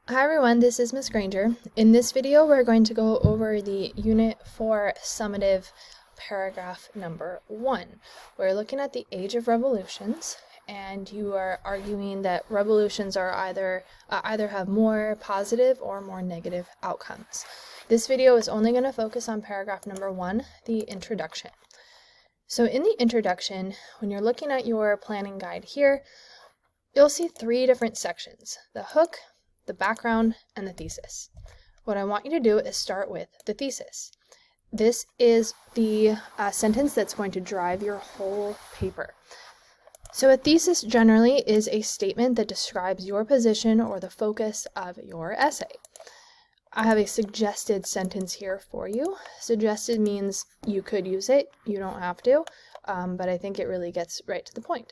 Hi everyone, this is Ms. Granger. In this video, we're going to go over the Unit 4 summative paragraph number 1. We're looking at the age of revolutions, and you are arguing that revolutions are either have more positive or more negative outcomes. This video is only going to focus on paragraph number 1, the introduction. So in the introduction, when you're looking at your planning guide here, you'll see 3 different sections: the hook, the background, and the thesis. What I want you to do is start with the thesis. This is the sentence that's going to drive your whole paper. So a thesis generally is a statement that describes your position or the focus of your essay. I have a suggested sentence here for you. Suggested means you could use it, you don't have to, but I think it really gets right to the point.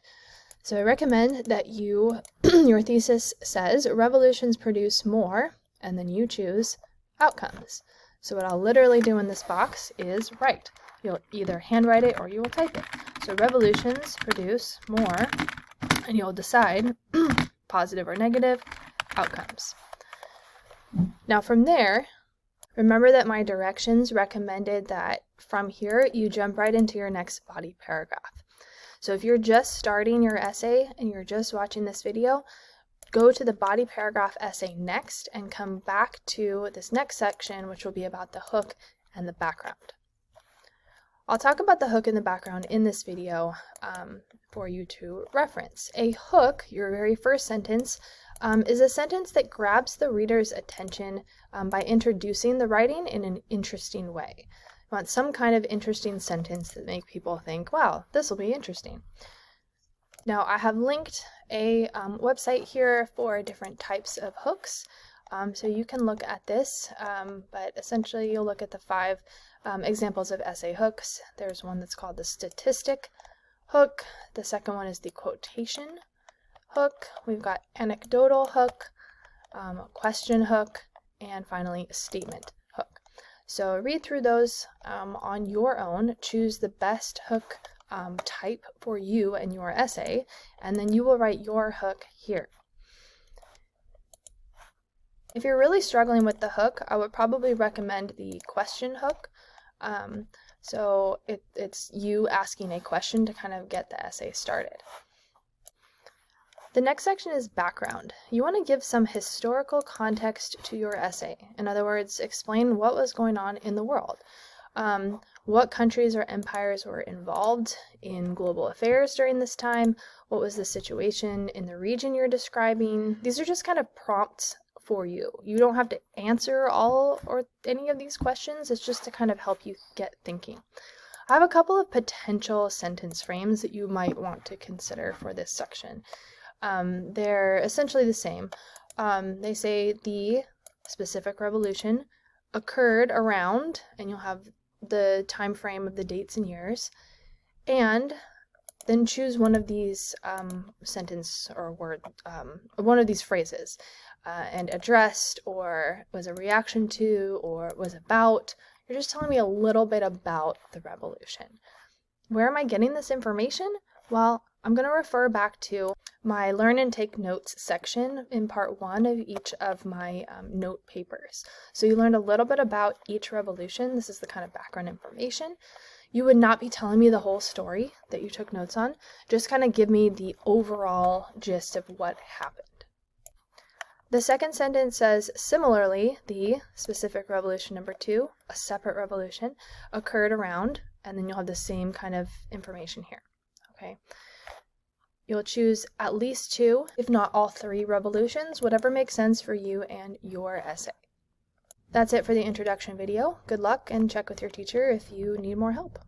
So I recommend that your thesis says revolutions produce more, and then you choose outcomes. So what I'll literally do in this box is write. You'll either handwrite it or you will type it. So revolutions produce more, and you'll decide positive or negative outcomes. Now from there, remember that my directions recommended that from here you jump right into your next body paragraph. So if you're just starting your essay and you're just watching this video, go to the body paragraph essay next and come back to this next section, which will be about the hook and the background. I'll talk about the hook and the background in this video for you to reference. A hook, your very first sentence, is a sentence that grabs the reader's attention by introducing the writing in an interesting way. You want some kind of interesting sentence that make people think, wow, this will be interesting. Now, I have linked a website here for different types of hooks, so you can look at this, but essentially you'll look at the 5 examples of essay hooks. There's one that's called the statistic hook. The second one is the quotation hook. We've got anecdotal hook, question hook, and finally a statement hook. So read through those on your own, choose the best hook type for you and your essay, and then you will write your hook here. If you're really struggling with the hook, I would probably recommend the question hook. So it's you asking a question to kind of get the essay started. The next section is background. You want to give some historical context to your essay. In other words, explain what was going on in the world. What countries or empires were involved in global affairs during this time? What was the situation in the region you're describing? These are just kind of prompts for you. You don't have to answer all or any of these questions. It's just to kind of help you get thinking. I have a couple of potential sentence frames that you might want to consider for this section. They're essentially the same. They say the specific revolution occurred around, and you'll have the time frame of the dates and years, and then choose one of these sentence or word, one of these phrases, and addressed, or was a reaction to, or was about. You're just telling me a little bit about the revolution. Where am I getting this information? Well, I'm going to refer back to my Learn and Take Notes section in part 1 of each of my note papers. So you learned a little bit about each revolution. This is the kind of background information. You would not be telling me the whole story that you took notes on. Just kind of give me the overall gist of what happened. The second sentence says, similarly, the specific revolution number 2, a separate revolution, occurred around, and then you'll have the same kind of information here. Okay. You'll choose at least 2, if not all 3 revolutions, whatever makes sense for you and your essay. That's it for the introduction video. Good luck, and check with your teacher if you need more help.